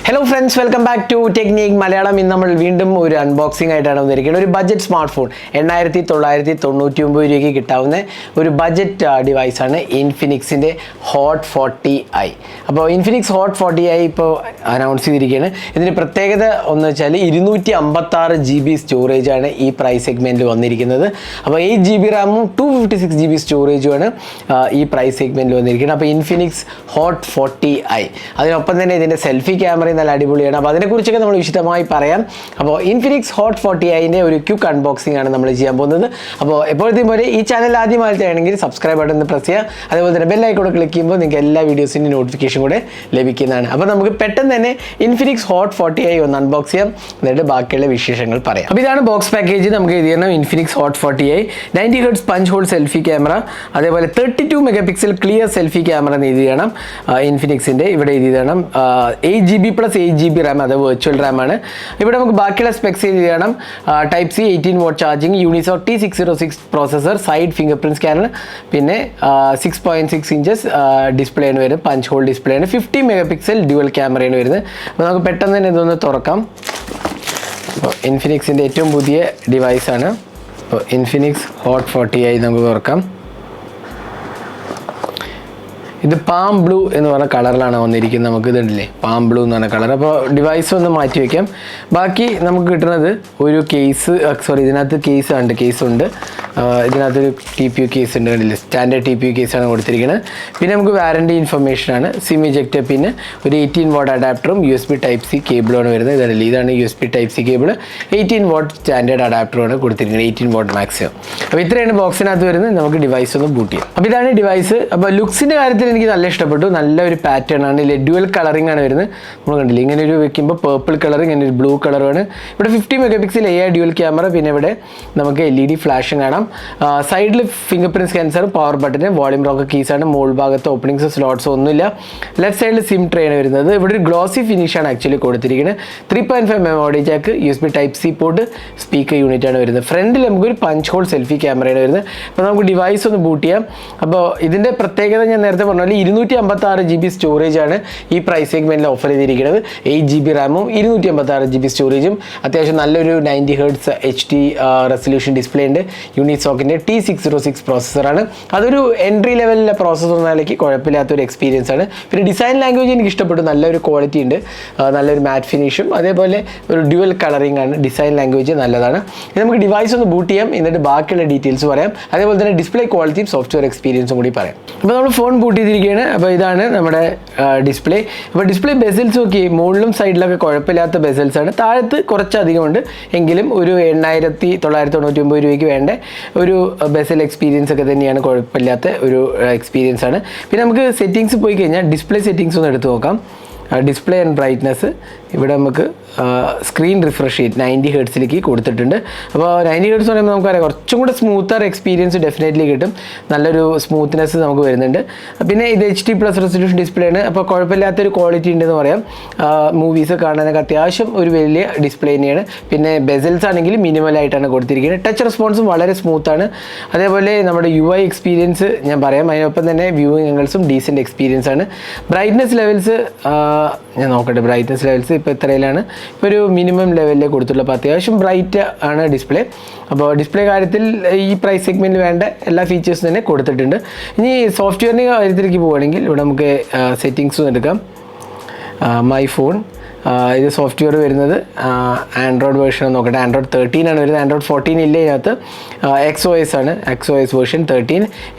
Hello friends, welcome back to Technique Malayalam. ഇന്ന് നമ്മൾ വീണ്ടും ഒരു അൺബോക്സിംഗ് ആയിട്ടാണ് വന്നിരിക്കുന്നത്. ഒരു ബഡ്ജറ്റ് സ്മാർട്ട് ഫോൺ 8999 രൂപയ്ക്ക് കിട്ടാവുന്ന ഒരു ബഡ്ജറ്റ് ഡിവൈസാണ് ഇൻഫിനിക്സിൻ്റെ ഹോട്ട് 40i. അപ്പോൾ ഇൻഫിനിക്സ് ഹോട്ട് 40i ഇപ്പോൾ അനൗൺസ് ചെയ്തിരിക്കുകയാണ്. ഇതിൻ്റെ പ്രത്യേകത എന്ന് വെച്ചാൽ 256 GB സ്റ്റോറേജാണ് ഈ പ്രൈസ് സെഗ്മെൻറ്റിൽ വന്നിരിക്കുന്നത്. അപ്പോൾ 8 GB റാമും 256 GB സ്റ്റോറേജുമാണ് ഈ പ്രൈസ് സെഗ്മെൻറ്റിൽ വന്നിരിക്കുന്നത്. അപ്പോൾ ഇൻഫിനിക്സ് ഹോട്ട് 40i അതിനൊപ്പം തന്നെ ഇതിൻ്റെ സെൽഫി ക്യാമറ നല്ല അടിപൊളിയാണ്. അപ്പോൾ അതിനെക്കുറിച്ചൊക്കെ നമ്മൾ വിശദമായി പറയാം. അപ്പോൾ ഇൻഫിനിക്സ് ഹോട്ട് 40iൻ്റെ ഒരു ക്വിക്ക് അൺബോക്സിംഗ് ആണ് നമ്മൾ ചെയ്യാൻ പോകുന്നത്. അപ്പോൾ എപ്പോഴത്തെയും പോലെ ഈ ചാനൽ ആദ്യമായിട്ടാണെങ്കിൽ സബ്സ്ക്രൈബ് ബട്ടൺ പ്രസ് ചെയ്യുക. അതുപോലെ തന്നെ ബെൽ ഐക്കൺ ക്ലിക്ക് ചെയ്യുമ്പോൾ നിങ്ങൾക്ക് എല്ലാ വീഡിയോസിൻ്റെ നോട്ടിഫിക്കേഷൻ കൂടെ ലഭിക്കുന്നതാണ്. അപ്പോൾ നമുക്ക് പെട്ടെന്ന് തന്നെ ഇൻഫിനിക്സ് ഹോട്ട് 40i ഒന്ന് അൺബോക്സ് ചെയ്യാം, എന്നിട്ട് ബാക്കിയുള്ള വിശേഷങ്ങൾ പറയാം. അപ്പോൾ ഇതാണ് ബോക്സ് പാക്കേജ്. നമുക്ക് ഇത് ചെയ്യണം Infinix hot 40i 90 Hz punch whole selfie camera, അതേപോലെ 32 MP ക്ലിയർ സെൽഫി ക്യാമറ എന്ന് എഴുതി ചെയ്യണം. ഇൻഫിനിക്സിൻ്റെ ഇവിടെ എഴുതി ചെയ്യണം 8 GB + 8 GB റാം, അത് വെർച്വൽ റാമാണ്. ഇവിടെ നമുക്ക് ബാക്കിയുള്ള സ്പെക്സ് എഴുതി ചെയ്യണം. Type C 18W charging, Unisoc T606 processor, side finger print scanner, പിന്നെ 6.6 ഇഞ്ചസ് ഡിസ്പ്ലേ ആണ് വരുന്നത്, പഞ്ച് ഹോൾ ഡിസ്പ്ലേ ആണ്, 50 MP ഡ്യുവൽ ക്യാമറയാണ് വരുന്നത്. അപ്പോൾ നമുക്ക് പെട്ടെന്ന് തന്നെ ഇതൊന്ന് തുറക്കാം. അപ്പോൾ ഇൻഫിനിക്സിൻ്റെ ഏറ്റവും പുതിയ ഡിവൈസാണ്. അപ്പോൾ ഇൻഫിനിക്സ് ഹോട്ട് 40i നമുക്ക് തുറക്കാം. ഇത് പാം ബ്ലൂ എന്ന് പറഞ്ഞ കളറിലാണ് വന്നിരിക്കുന്നത്. നമുക്ക് ഇതുണ്ടല്ലേ പാം ബ്ലൂ എന്ന് പറഞ്ഞ കളർ. അപ്പോൾ ഡിവൈസ് ഒന്ന് മാറ്റി വയ്ക്കാം. ബാക്കി നമുക്ക് കിട്ടുന്നത് ഒരു കേസ്, ഇതിനകത്ത് കേസുണ്ട്. ഇതിനകത്തൊരു TPU കേസ് ഉണ്ട്, കണ്ടില്ലേ, സ്റ്റാൻഡേർഡ് TPU കേസാണ് കൊടുത്തിരിക്കുന്നത്. പിന്നെ നമുക്ക് വാറണ്ടി ഇൻഫർമേഷനാണ്, സിം ഇജക്ടർ, പിന്നെ ഒരു 18W അഡാപ്റ്ററും USB Type C കേബിളുമാണ് വരുന്നത്. ഇതല്ലേ, ഇതാണ് USB Type C cable. 18W standard അഡാപ്റ്ററുമാണ് കൊടുത്തിരിക്കുന്നത്, 18W മാക്സിമം. അപ്പോൾ ഇത്രയാണ് ബോക്സിനകത്ത് വരുന്നത്. നമുക്ക് ഡിവൈസ് ഒന്ന് ബൂട്ട് ചെയ്യാം. അപ്പോൾ ഇതാണ് ഡിവൈസ്. അപ്പോൾ ലുക്സിൻ്റെ കാര്യത്തിൽ എനിക്ക് നല്ല ഇഷ്ടപ്പെട്ടു. നല്ലൊരു പാറ്റേൺ ആണ്, ഡ്യുവൽ കളറിംഗ് ആണ് വരുന്നത്. നമ്മൾ കണ്ടില്ലേ, ഇങ്ങനെ ഒരു വെക്കുമ്പോൾ പേർപ്പിൾ കളർ, ഇങ്ങനെ ഒരു ബ്ലൂ കളറാണ്. ഇവിടെ 50 MP AI ഡ്യുവൽ ക്യാമറ, പിന്നെ ഇവിടെ നമുക്ക് LED ഫ്ലാഷും കാണാം. സൈഡിൽ finger print sensor, power button, volume rocker കീസാണ്. മോൾ ഭാഗത്ത് ഓപ്പണിങ്സ് സ്ലോട്ട്സ് ഒന്നുമില്ല. ലെഫ്റ്റ് സൈഡിൽ സിം ട്രേ ആണ് വരുന്നത്. ഇവിടെ ഒരു ഗ്ലോസി ഫിനിഷാണ് ആക്ച്വലി കൊടുത്തിരിക്കുന്നത്. 3.5 memory jack, USB Type C port, speaker unit ആണ് വരുന്നത്. ഫ്രണ്ടിൽ നമുക്കൊരു പഞ്ച് ഹോൾ സെൽഫി ക്യാമറയാണ് വരുന്നത്. അപ്പോൾ നമുക്ക് ഡിവൈസ് ഒന്ന് ബൂട്ട് ചെയ്യാം. അപ്പോൾ ഇതിൻ്റെ പ്രത്യേകത ഞാൻ നേരത്തെ പറഞ്ഞ പോലെ 256 GB സ്റ്റോറേജാണ് ഈ പ്രൈസ് സെഗ്മെൻറ്റിൽ ഓഫർ ചെയ്തിരിക്കുന്നത്. 8 GB റാമും 256 GB സ്റ്റോറേജും, അത്യാവശ്യം നല്ലൊരു 90 Hz HD റെസൊല്യൂഷൻ ഡിസ്പ്ലേ ഉണ്ട്. യൂണിസോക്കിൻ്റെ T606 പ്രോസസ്സറാണ്. അതൊരു എൻട്രി ലെവലിലെ പ്രോസസ്സർ എന്ന നിലയ്ക്ക് കുഴപ്പമില്ലാത്തൊരു എക്സ്പീരിയൻസ് ആണ്. പിന്നെ ഡിസൈൻ ലാംഗ്വേജ് എനിക്ക് ഇഷ്ടപ്പെട്ടു, നല്ലൊരു ക്വാളിറ്റി ഉണ്ട്, നല്ലൊരു മാറ്റ് ഫിനിഷും, അതേപോലെ ഒരു ഡ്യുവൽ കളറിംഗ് ആണ്. ഡിസൈൻ ലാംഗ്വേജ് നല്ലതാണ്. ഇത് നമുക്ക് ഡിവൈസ് ഒന്ന് ബൂട്ട് ചെയ്യാം, എന്നിട്ട് ബാക്കിയുള്ള ഡീറ്റെയിൽസ് പറയാം. അതേപോലെ തന്നെ ഡിസ്പ്ലേ ക്വാളിറ്റിയും സോഫ്റ്റ്വെയർ എക്സ്പീരിയൻസും കൂടി പറയാം. അപ്പോൾ നമ്മൾ ഫോൺ ബൂട്ട് ചെയ്തിരിക്കുകയാണ്. അപ്പോൾ ഇതാണ് നമ്മുടെ ഡിസ്പ്ലേ. അപ്പോൾ ഡിസ്പ്ലേ ബെസൽസ് നോക്കി, മുകളിലും സൈഡിലൊക്കെ കുഴപ്പമില്ലാത്ത ബെസൽസ് ആണ്. താഴത്ത് കുറച്ചധികം ഉണ്ട്, എങ്കിലും ഒരു 8999 രൂപയ്ക്ക് വേണ്ട ഒരു ബെസൽ എക്സ്പീരിയൻസ് ഒക്കെ തന്നെയാണ്, കുഴപ്പമില്ലാത്ത ഒരു എക്സ്പീരിയൻസ് ആണ്. പിന്നെ നമുക്ക് സെറ്റിങ്സ് പോയി കഴിഞ്ഞാൽ ഡിസ്പ്ലേ സെറ്റിങ്സ് ഒന്ന് എടുത്ത് നോക്കാം. ഡിസ്പ്ലേ ആൻഡ് ബ്രൈറ്റ്നസ് ഇവിടെ നമുക്ക് സ്ക്രീൻ റിഫ്രഷ് റേറ്റ് 90 Hz കൊടുത്തിട്ടുണ്ട്. അപ്പോൾ 90 Hz പറയുമ്പോൾ നമുക്കറിയാം കുറച്ചും കൂടെ സ്മൂത്തർ എക്സ്പീരിയൻസ് ഡെഫിനറ്റ്ലി കിട്ടും. നല്ലൊരു സ്മൂത്ത്നെസ് നമുക്ക് വരുന്നുണ്ട്. പിന്നെ ഇത് HD+ റെസൊല്യൂഷൻ ഡിസ്പ്ലേ ആണ്. അപ്പോൾ കുഴപ്പമില്ലാത്തൊരു ക്വാളിറ്റി ഉണ്ടെന്ന് പറയാം. മൂവീസ് കാണാനൊക്കെ അത്യാവശ്യം ഒരു വലിയ ഡിസ്പ്ലേ തന്നെയാണ്. പിന്നെ ബെസൽസ് ആണെങ്കിൽ മിനിമലായിട്ടാണ് കൊടുത്തിരിക്കുന്നത്. ടച്ച് റെസ്പോൺസും വളരെ സ്മൂത്താണ്. അതേപോലെ നമ്മുടെ UI എക്സ്പീരിയൻസ് ഞാൻ പറയാം. അതിനൊപ്പം തന്നെ വ്യൂയിങ് ആംഗിൾസും ഡീസൻറ്റ് എക്സ്പീരിയൻസ് ആണ്. ബ്രൈറ്റ്നസ് ലെവൽസ് ഞാൻ നോക്കട്ടെ. ബ്രൈറ്റ്നസ് ലെവൽസ് ഇപ്പോൾ എത്രയിലാണ്? ഇപ്പോൾ ഒരു മിനിമം ലെവലിലേ കൊടുത്തുള്ളൂ. അപ്പോൾ അത്യാവശ്യം ബ്രൈറ്റ് ആണ് ഡിസ്പ്ലേ. അപ്പോൾ ഡിസ്പ്ലേ കാര്യത്തിൽ ഈ പ്രൈസ് സെഗ്മെൻറ്റിൽ വേണ്ട എല്ലാ ഫീച്ചേഴ്സും തന്നെ കൊടുത്തിട്ടുണ്ട്. ഇനി സോഫ്റ്റ്വെയറിൻ്റെ കാര്യത്തിലേക്ക് പോവുകയാണെങ്കിൽ ഇവിടെ നമുക്ക് സെറ്റിങ്സും എടുക്കാം. മൈ ഫോൺ, ഇത് സോഫ്റ്റ്വെയർ വരുന്നത് ആൻഡ്രോയിഡ് വേർഷൻ നോക്കട്ടെ. ആൻഡ്രോയിഡ് 13 ആണ് വരുന്നത്. ആൻഡ്രോയിഡ് 14 ഇല്ല ഇതിനകത്ത്. XOS ആണ്, XOS വേർഷൻ 13.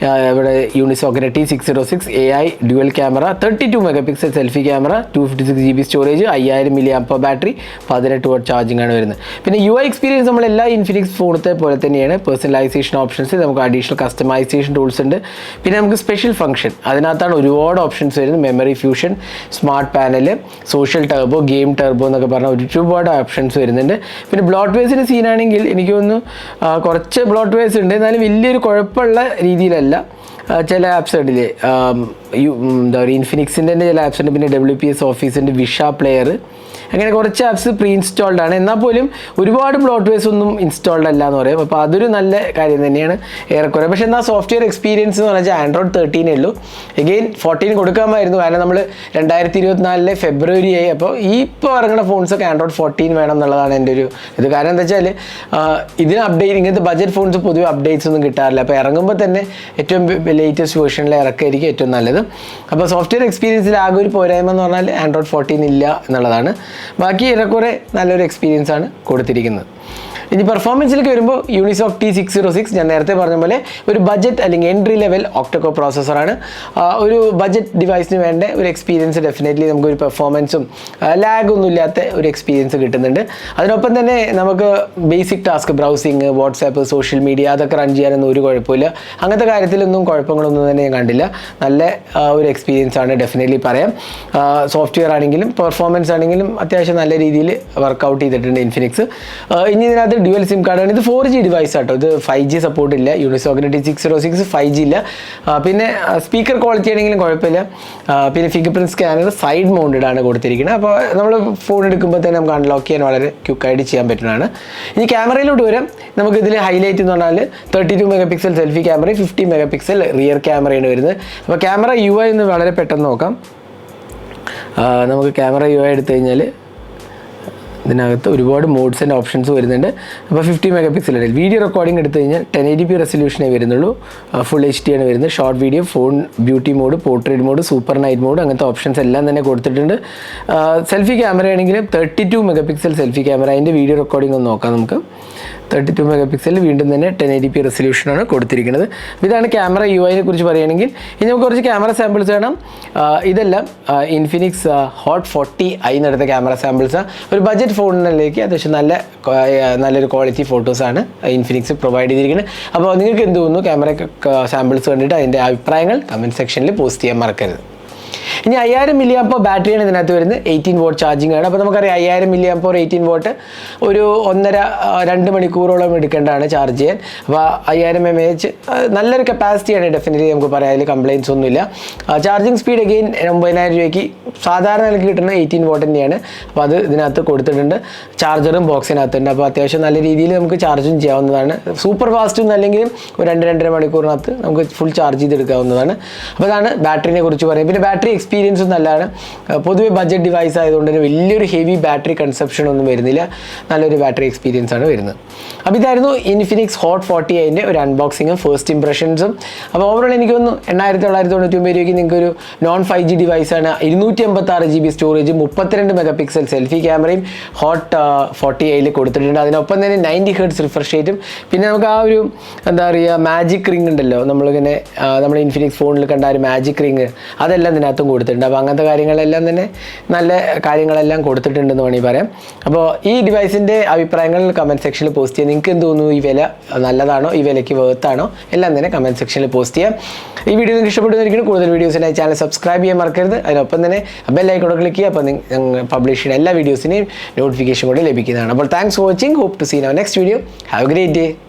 ഇവിടെ യൂണിസോക്കിൻ്റെ T606 AI dual camera, 32 MP selfie camera, 256 GB storage, 5000 mAh battery, 18W charging ആണ് വരുന്നത്. പിന്നെ UI എക്സ്പീരിയൻസ് നമ്മളെല്ലാ ഇൻഫിനിക്സ് ഫോണത്തെ പോലെ തന്നെയാണ്. പേഴ്സണലൈസേഷൻ ഓപ്ഷൻസ്, നമുക്ക് അഡീഷണൽ കസ്റ്റമൈസേഷൻ ടൂൾസ് ഉണ്ട്. പിന്നെ നമുക്ക് സ്പെഷ്യൽ ഫംഗ്ഷൻ, അതിനകത്താണ് ഒരുപാട് ഓപ്ഷൻസ് വരുന്നത്. Memory fusion, smart panel, social turbo, game turbo എന്നൊക്കെ പറഞ്ഞാൽ ഒരുപാട് ഓപ്ഷൻസ് വരുന്നുണ്ട്. പിന്നെ ബ്ലോട്ട് വേസിൻ്റെ സീനാണെങ്കിൽ എനിക്ക് തോന്നുന്നു കുറച്ച് ബ്ലോട്ട് വേസ് ഉണ്ട്, എന്നാലും വലിയൊരു കുഴപ്പമുള്ള രീതിയിലല്ല. ചില ആപ്സ് ഉണ്ടല്ലേ, എന്താ പറയുക, ഇൻഫിനിക്സിൻ്റെ തന്നെ ചില ആപ്സ് ഉണ്ട്. പിന്നെ WPS ഓഫീസിൻ്റെ വിഷ പ്ലെയർ, അങ്ങനെ കുറച്ച് ആപ്സ് പ്രീ ഇൻസ്റ്റാൾഡ് ആണ്. എന്നാൽ പോലും ഒരുപാട് ബ്ലോട്ട്വെയർസ് ഒന്നും ഇൻസ്റ്റാൾഡ് അല്ല എന്ന് പറയും. അപ്പോൾ അതൊരു നല്ല കാര്യം തന്നെയാണ് ഏറെക്കുറെ. പക്ഷേ എന്നാൽ സോഫ്റ്റ്വെയർ എക്സ്പീരിയൻസ് എന്ന് പറഞ്ഞാൽ ആൻഡ്രോയിഡ് 13 ഉള്ളൂ. എഗെയിൻ 14 കൊടുക്കാമായിരുന്നു, കാരണം നമ്മൾ 2024 ഫെബ്രുവരി ആയി. അപ്പോൾ ഇപ്പോൾ ഇറങ്ങുന്ന ഫോൺസൊക്കെ ആൻഡ്രോയിഡ് 14 വേണം എന്നുള്ളതാണ് എൻ്റെ ഒരു ഇത്. കാരണം എന്താ വെച്ചാൽ ഇതിന് അപ്ഡേറ്റ്, ഇങ്ങനത്തെ ബഡ്ജറ്റ് ഫോൺസ് പൊതുവെ അപ്ഡേറ്റ്സ് ഒന്നും കിട്ടാറില്ല. അപ്പോൾ ഇറങ്ങുമ്പോൾ തന്നെ ഏറ്റവും ലേറ്റസ്റ്റ് വേർഷനിൽ ഇറക്കായിരിക്കും ഏറ്റവും നല്ലത്. അപ്പോൾ സോഫ്റ്റ്വെയർ എക്സ്പീരിയൻസിൽ ആകെ ഒരു പോരായ്മ എന്ന് പറഞ്ഞാൽ ആൻഡ്രോയിഡ് 14 ഇല്ല എന്നുള്ളതാണ്. ബാക്കി ഏറെക്കുറെ നല്ലൊരു എക്സ്പീരിയൻസ് ആണ് കൊടുത്തിരിക്കുന്നത്. ഇനി പെർഫോമൻസിലേക്ക് വരുമ്പോൾ യൂണിസോക് T606 ഞാൻ നേരത്തെ പറഞ്ഞ പോലെ ഒരു ബഡ്ജറ്റ് അല്ലെങ്കിൽ എൻട്രി ലെവൽ ഒക്ടോകോ പ്രോസസ്സറാണ്. ഒരു ബഡ്ജറ്റ് ഡിവൈസിന് വേണ്ട ഒരു എക്സ്പീരിയൻസ് ഡെഫിനറ്റ്ലി നമുക്കൊരു പെർഫോമൻസും ലാഗൊന്നും ഇല്ലാത്ത ഒരു എക്സ്പീരിയൻസ് കിട്ടുന്നുണ്ട്. അതിനൊപ്പം തന്നെ നമുക്ക് basic task browsing, WhatsApp, social media അതൊക്കെ റൺ ചെയ്യാനൊന്നും ഒരു കുഴപ്പമില്ല. അങ്ങനത്തെ കാര്യത്തിലൊന്നും കുഴപ്പങ്ങളൊന്നും തന്നെ ഞാൻ കണ്ടില്ല. നല്ല ഒരു എക്സ്പീരിയൻസ് ആണ് ഡെഫിനറ്റ്ലി പറയാം. സോഫ്റ്റ്വെയർ ആണെങ്കിലും പെർഫോമൻസ് ആണെങ്കിലും അത്യാവശ്യം നല്ല രീതിയിൽ വർക്കൗട്ട് ചെയ്തിട്ടുണ്ട് ഇൻഫിനിക്സ്. ഇനി ഇതിനകത്ത് ഡ്യുവൽ സിം കാർഡാണ്. ഇത് 4G ഡിവൈസ് ആട്ടോ, ഇത് 5G സപ്പോർട്ട് ഇല്ല. യൂണിസോക്കിൻ്റെ T606 5G ഇല്ല. പിന്നെ സ്പീക്കർ ക്വാളിറ്റി ആണെങ്കിലും കുഴപ്പമില്ല. പിന്നെ finger print scanner side mounted ആണ് കൊടുത്തിരിക്കുന്നത്. അപ്പോൾ നമ്മൾ ഫോൺ എടുക്കുമ്പോൾ തന്നെ നമുക്ക് അൺലോക്ക് ചെയ്യാൻ വളരെ ക്വിക്കായിട്ട് ചെയ്യാൻ പറ്റുന്നതാണ്. ഇനി ക്യാമറയിലോട്ട് വരാം. നമുക്ക് ഇതിൽ ഹൈലൈറ്റ് എന്ന് പറഞ്ഞാൽ 32 MP സെൽഫി ക്യാമറയും 50 MP റിയർ ക്യാമറയാണ് വരുന്നത്. അപ്പോൾ ക്യാമറ UI എന്ന് വളരെ പെട്ടെന്ന് നോക്കാം. നമുക്ക് ക്യാമറ UI എടുത്തു കഴിഞ്ഞാൽ ഇതിനകത്ത് ഒരുപാട് മോഡ്സ് ആൻഡ് ഓപ്ഷൻസ് വരുന്നുണ്ട്. അപ്പോൾ 50 MP വീഡിയോ റെക്കോർഡിംഗ് എടുത്തു കഴിഞ്ഞാൽ 1080p റെസൊല്യൂഷനേ വരുന്നുള്ളൂ. ഫുൾ HD ആണ് വരുന്നത്. Short video, phone beauty mode, portrait mode, super night mode, അങ്ങനത്തെ ഓപ്ഷൻസ് എല്ലാം തന്നെ കൊടുത്തിട്ടുണ്ട്. സെൽഫി ക്യാമറ ആണെങ്കിലും 32 MP സെൽഫി ക്യാമറ. അതിൻ്റെ വീഡിയോ റെക്കോർഡിംഗ് ഒന്ന് നോക്കാം നമുക്ക്. 32 MP വീണ്ടും തന്നെ 1080p റെസൊല്യൂഷനാണ് കൊടുത്തിരിക്കുന്നത്. ഇതാണ് ക്യാമറ UIനെ കുറിച്ച് പറയുകയാണെങ്കിൽ. ഇനി നമുക്ക് കുറച്ച് ക്യാമറ സാമ്പിൾസ് വേണം. ഇതെല്ലാം ഇൻഫിനിക്സ് ഹോട്ട് 40i എന്നെടുത്ത ക്യാമറ സാമ്പിൾസാണ്. ഒരു ബഡ്ജറ്റ് ഫോണിലേക്ക് അത്യാവശ്യം നല്ലൊരു ക്വാളിറ്റി ഫോട്ടോസാണ് ഇൻഫിനിക്സ് പ്രൊവൈഡ് ചെയ്തിരിക്കുന്നത്. അപ്പോൾ നിങ്ങൾക്ക് എന്ത് തോന്നുന്നു ക്യാമറ സാമ്പിൾസ് കണ്ടിട്ട് അതിൻ്റെ അഭിപ്രായങ്ങൾ കമൻറ്റ് സെക്ഷനിൽ പോസ്റ്റ് ചെയ്യാൻ മറക്കരുത്. ഇനി 5000 mAh ബാറ്ററിയാണ് ഇതിനകത്ത് വരുന്നത്. 18 watt ചാർജിങ് ആണ്. അപ്പോൾ നമുക്കറിയാം 5000 mAh 18 watt ഒരു 1.5-2 മണിക്കൂറോളം എടുക്കേണ്ടതാണ് ചാർജ് ചെയ്യാൻ. അപ്പോൾ 5000 mAh നല്ലൊരു കപ്പാസിറ്റിയാണ് ഡെഫിനറ്റ്ലി, നമുക്ക് പറയാം. അതിൽ കംപ്ലയിൻസ് ഒന്നുമില്ല. ചാർജിങ് സ്പീഡ് അഗെയിൻ 9000 രൂപയ്ക്ക് സാധാരണ എനിക്ക് കിട്ടുന്ന 18 watt തന്നെയാണ്. അപ്പോൾ അത് ഇതിനകത്ത് കൊടുത്തിട്ടുണ്ട്. ചാർജറും ബോക്സിനകത്തുണ്ട്. അപ്പോൾ അത്യാവശ്യം നല്ല രീതിയിൽ നമുക്ക് ചാർജും ചെയ്യാവുന്നതാണ്. സൂപ്പർ ഫാസ്റ്റ് ഒന്നും അല്ലെങ്കിലും ഒരു 2-2.5 മണിക്കൂറിനകത്ത് നമുക്ക് ഫുൾ ചാർജ് ചെയ്തെടുക്കാവുന്നതാണ്. അപ്പോൾ അതാണ് ബാറ്ററിനെ കുറിച്ച് പറയുന്നത്. പിന്നെ ബാറ്ററി എക്സ്പീരിയൻസും നല്ലതാണ്. പൊതുവെ ബഡ്ജറ്റ് ഡിവൈസ് ആയതുകൊണ്ട് തന്നെ വലിയൊരു ഹെവി ബാറ്ററി കൺസപ്ഷൻ ഒന്നും വരുന്നില്ല. നല്ലൊരു ബാറ്ററി എക്സ്പീരിയൻസ് ആണ് വരുന്നത്. അപ്പോൾ ഇതായിരുന്നു ഇൻഫിനിക്സ് ഹോട്ട് 40iൻ്റെ ഒരു അൺബോക്സിങ്ങും ഫസ്റ്റ് ഇംപ്രഷൻസും. അപ്പോൾ ഓവറോൾ എനിക്ക് തോന്നുന്നു 8999 രൂപയ്ക്ക് നിങ്ങൾക്ക് ഒരു non 5G ഡിവൈസാണ്. 256 GB storage, 32 MP selfie ക്യാമറയും ഹോട്ട് 40iയിൽ കൊടുത്തിട്ടുണ്ട്. അതിനൊപ്പം തന്നെ 90 Hz റിഫ്രഷ് റേറ്റും. പിന്നെ നമുക്ക് ആ ഒരു എന്താ പറയുക മാജിക് റിംഗ് ഉണ്ടല്ലോ, നമ്മളിങ്ങനെ നമ്മൾ ഇൻഫിനിക്സ് ഫോണിൽ കണ്ട ഒരു മാജിക് റിംഗ്, അതെല്ലാം ഇതിനകത്തും കൊടുത്തിട്ടുണ്ട്. അപ്പോൾ അങ്ങനത്തെ കാര്യങ്ങളെല്ലാം തന്നെ നല്ല കാര്യങ്ങളെല്ലാം കൊടുത്തിട്ടുണ്ടെന്ന് വേണമെങ്കിൽ പറയാം. അപ്പോൾ ഈ ഡിവൈസിൻ്റെ അഭിപ്രായങ്ങൾ കമൻറ്റ് സെക്ഷനിൽ പോസ്റ്റ് ചെയ്യാം. നിങ്ങൾക്ക് എന്ത് തോന്നുന്നു, ഈ വില നല്ലതാണോ, ഈ വിലയ്ക്ക് വേർത്താണോ, എല്ലാം തന്നെ കമൻറ്റ് സെക്ഷനിൽ പോസ്റ്റ് ചെയ്യാം. ഈ വീഡിയോ നിങ്ങൾക്ക് ഇഷ്ടപ്പെടുന്നതായിരിക്കും. കൂടുതൽ വീഡിയോസിനായി ചാനൽ സബ്സ്ക്രൈബ് ചെയ്യാൻ മറക്കരുത്. അതിനൊപ്പം തന്നെ ബെൽ ഐക്കൺ ക്ലിക്ക് ചെയ്യുക. അപ്പോൾ നിങ്ങൾ പബ്ലിഷ് ചെയ്യുന്ന എല്ലാ വീഡിയോസിനെയും നോട്ടിഫിക്കേഷൻ കൂടി ലഭിക്കുന്നതാണ്. അപ്പോൾ thanks for watching. Hope to see next video. Have a great day.